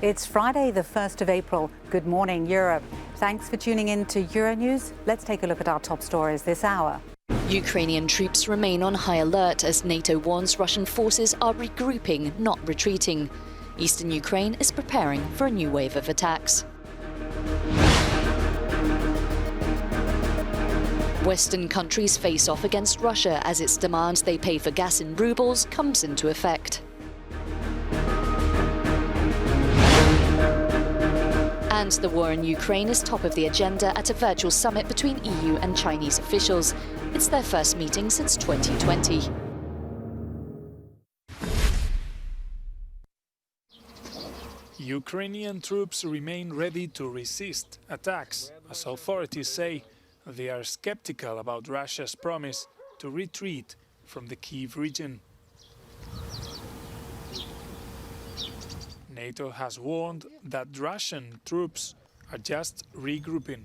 It's Friday, the 1st of April. Good morning, Europe. Thanks for tuning in to Euronews. Let's take a look at our top stories this hour. Ukrainian troops remain on high alert as NATO warns Russian forces are regrouping, not retreating. Eastern Ukraine is preparing for a new wave of attacks. Western countries face off against Russia as its demands they pay for gas in rubles comes into effect. And the war in Ukraine is top of the agenda at a virtual summit between EU and Chinese officials. It's their first meeting since 2020. Ukrainian troops remain ready to resist attacks, as authorities say they are skeptical about Russia's promise to retreat from the Kyiv region. NATO has warned that Russian troops are just regrouping,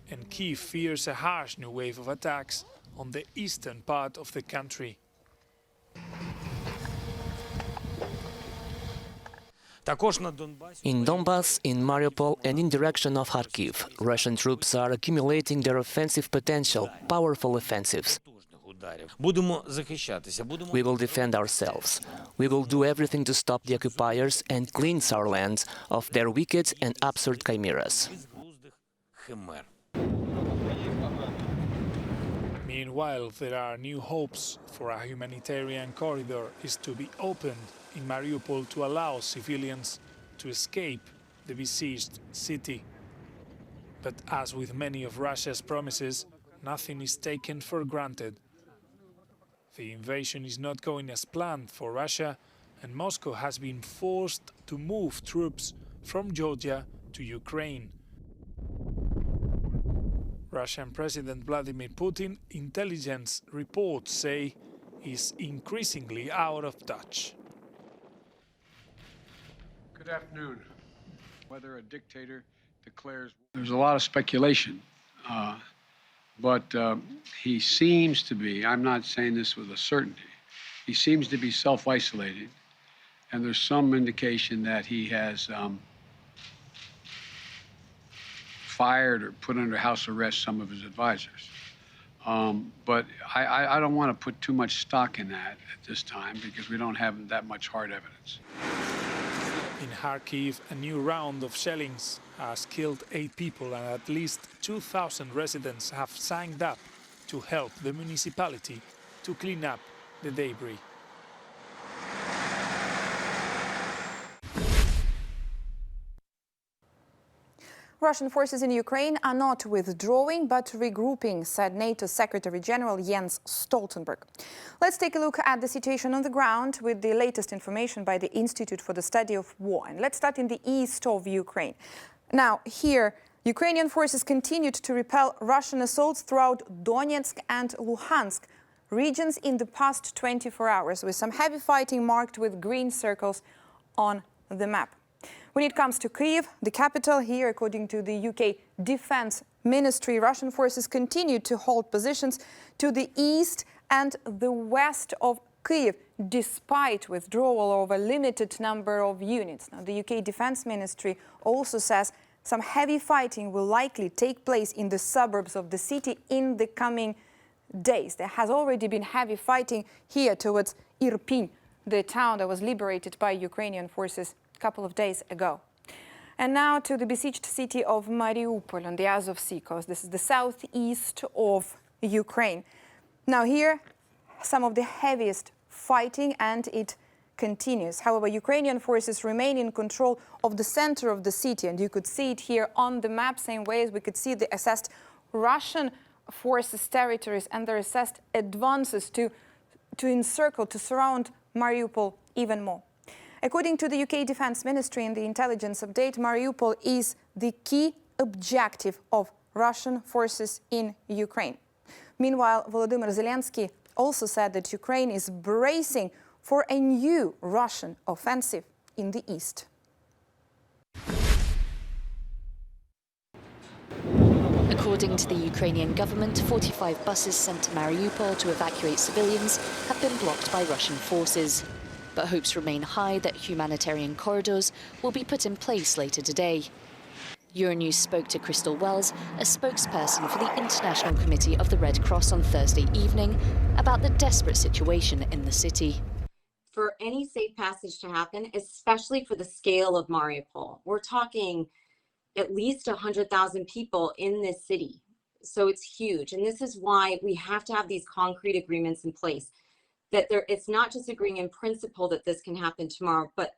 and Kyiv fears a harsh new wave of attacks on the eastern part of the country. In Donbass, in Mariupol and in direction of Kharkiv, Russian troops are accumulating their offensive potential, powerful offensives. We will defend ourselves. We will do everything to stop the occupiers and cleanse our lands of their wicked and absurd chimeras. Meanwhile, there are new hopes for a humanitarian corridor is to be opened in Mariupol to allow civilians to escape the besieged city. But as with many of Russia's promises, nothing is taken for granted. The invasion is not going as planned for Russia, and Moscow has been forced to move troops from Georgia to Ukraine. Russian President Vladimir Putin, intelligence reports say, is increasingly out of touch. Good afternoon. Whether a dictator declares... There's a lot of speculation. But he seems to be, I'm not saying this with a certainty, he seems to be self-isolating, and there's some indication that he has fired or put under house arrest some of his advisors. But I don't want to put too much stock in that at this time because we don't have that much hard evidence. In Kharkiv, a new round of shellings has killed 8 people and at least 2,000 residents have signed up to help the municipality to clean up the debris. Russian forces in Ukraine are not withdrawing but regrouping, said NATO Secretary General Jens Stoltenberg. Let's take a look at the situation on the ground with the latest information by the Institute for the Study of War. And let's start in the east of Ukraine. Now, here, Ukrainian forces continued to repel Russian assaults throughout Donetsk and Luhansk regions in the past 24 hours, with some heavy fighting marked with green circles on the map. When it comes to Kyiv, the capital, here, according to the UK Defense Ministry, Russian forces continued to hold positions to the east and the west of Kyiv, despite withdrawal of a limited number of units. Now, the UK Defense Ministry also says some heavy fighting will likely take place in the suburbs of the city in the coming days. There has already been heavy fighting here towards Irpin, the town that was liberated by Ukrainian forces couple of days ago. And now to the besieged city of Mariupol on the Azov Sea coast. This is the southeast of Ukraine. Now here, some of the heaviest fighting, and it continues. However, Ukrainian forces remain in control of the center of the city, and you could see it here on the map, same way as we could see the assessed Russian forces' territories and their assessed advances to encircle, to surround Mariupol even more. According to the UK Defense Ministry in the intelligence update, Mariupol is the key objective of Russian forces in Ukraine. Meanwhile, Volodymyr Zelensky also said that Ukraine is bracing for a new Russian offensive in the east. According to the Ukrainian government, 45 buses sent to Mariupol to evacuate civilians have been blocked by Russian forces. but hopes remain high that humanitarian corridors will be put in place later today. Euronews spoke to Crystal Wells, a spokesperson for the International Committee of the Red Cross on Thursday evening, about the desperate situation in the city. For any safe passage to happen, especially for the scale of Mariupol, we're talking at least 100,000 people in this city. So it's huge. And this is why we have to have these concrete agreements in place, that it's not just agreeing in principle that this can happen tomorrow, but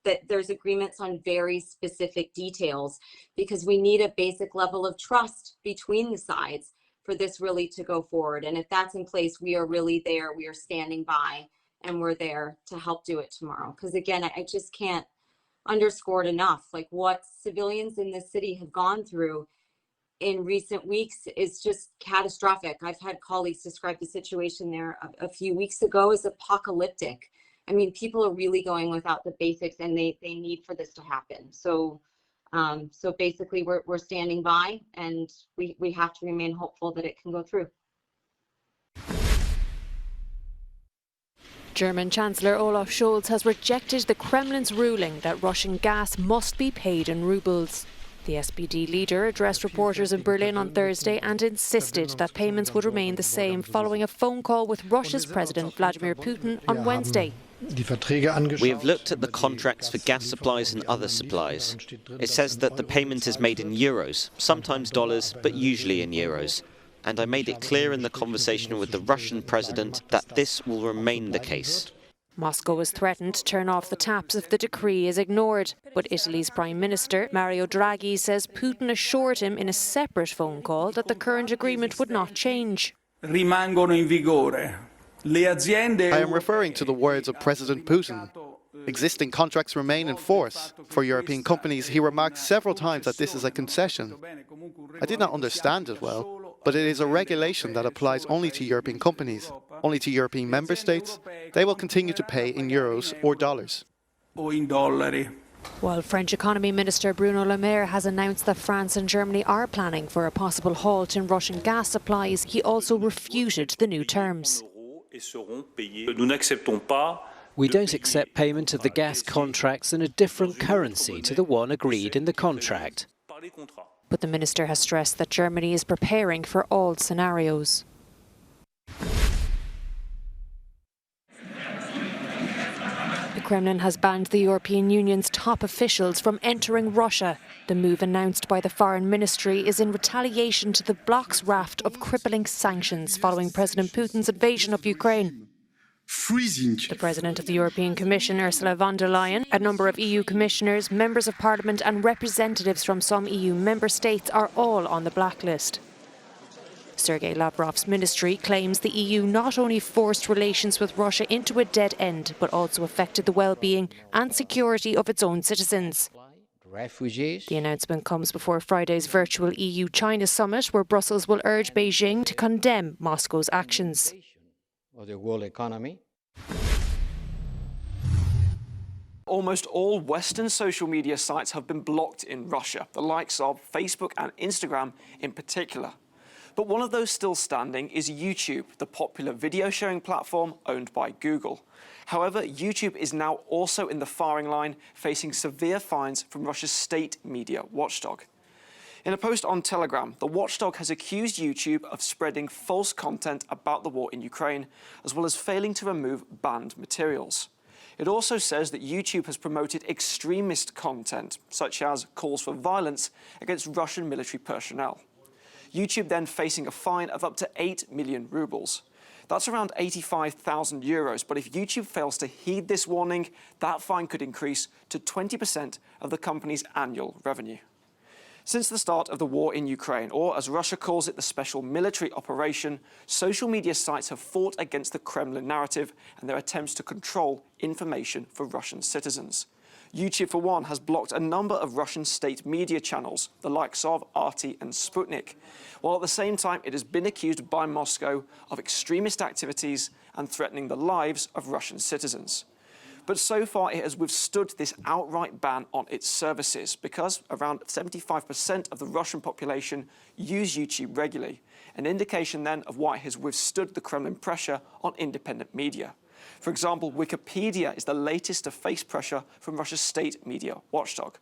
that there's agreements on very specific details, because we need a basic level of trust between the sides for this really to go forward. And if that's in place, we are really there, we are standing by, and we're there to help do it tomorrow. Because again, I just can't underscore it enough, like what civilians in this city have gone through in recent weeks is just catastrophic. I've had colleagues describe the situation there a few weeks ago as apocalyptic. I mean, people are really going without the basics, and they need for this to happen. So so basically we're standing by, and we have to remain hopeful that it can go through. German Chancellor Olaf Scholz has rejected the Kremlin's ruling that Russian gas must be paid in rubles. The SPD leader addressed reporters in Berlin on Thursday and insisted that payments would remain the same following a phone call with Russia's President Vladimir Putin on Wednesday. We have looked at the contracts for gas supplies and other supplies. It says that the payment is made in euros, sometimes dollars, but usually in euros. And I made it clear in the conversation with the Russian president that this will remain the case. Moscow has threatened to turn off the taps if the decree is ignored. But Italy's Prime Minister, Mario Draghi, says Putin assured him in a separate phone call that the current agreement would not change. Rimangono in vigore. I am referring to the words of President Putin. Existing contracts remain in force. For European companies, he remarked several times that this is a concession. I did not understand it well, but it is a regulation that applies only to European companies, only to European member states. They will continue to pay in euros or dollars. While French Economy Minister Bruno Le Maire has announced that France and Germany are planning for a possible halt in Russian gas supplies, he also refuted the new terms. We don't accept payment of the gas contracts in a different currency to the one agreed in the contract. But the minister has stressed that Germany is preparing for all scenarios. The Kremlin has banned the European Union's top officials from entering Russia. The move announced by the Foreign Ministry is in retaliation to the bloc's raft of crippling sanctions following President Putin's invasion of Ukraine. The President of the European Commission, Ursula von der Leyen, a number of EU commissioners, members of Parliament and representatives from some EU member states are all on the blacklist. Sergei Lavrov's ministry claims the EU not only forced relations with Russia into a dead end, but also affected the well-being and security of its own citizens. The announcement comes before Friday's virtual EU-China summit, where Brussels will urge Beijing to condemn Moscow's actions. Of the world economy. Almost all Western social media sites have been blocked in Russia, the likes of Facebook and Instagram in particular. But one of those still standing is YouTube, the popular video sharing platform owned by Google. However, YouTube is now also in the firing line, facing severe fines from Russia's state media watchdog. In a post on Telegram, the watchdog has accused YouTube of spreading false content about the war in Ukraine, as well as failing to remove banned materials. It also says that YouTube has promoted extremist content, such as calls for violence against Russian military personnel. YouTube then facing a fine of up to 8 million rubles. That's around 85,000 euros, but if YouTube fails to heed this warning, that fine could increase to 20% of the company's annual revenue. Since the start of the war in Ukraine, or as Russia calls it, the special military operation, social media sites have fought against the Kremlin narrative and their attempts to control information for Russian citizens. YouTube, for one, has blocked a number of Russian state media channels, the likes of RT and Sputnik, while at the same time it has been accused by Moscow of extremist activities and threatening the lives of Russian citizens. But so far it has withstood this outright ban on its services because around 75% of the Russian population use YouTube regularly, an indication then of why it has withstood the Kremlin pressure on independent media. For example, Wikipedia is the latest to face pressure from Russia's state media watchdog.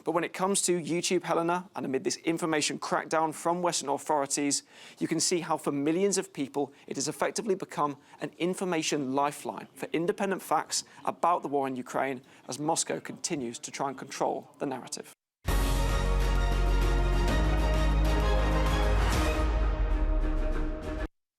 But when it comes to YouTube, Helena, and amid this information crackdown from Western authorities, you can see how for millions of people it has effectively become an information lifeline for independent facts about the war in Ukraine as Moscow continues to try and control the narrative.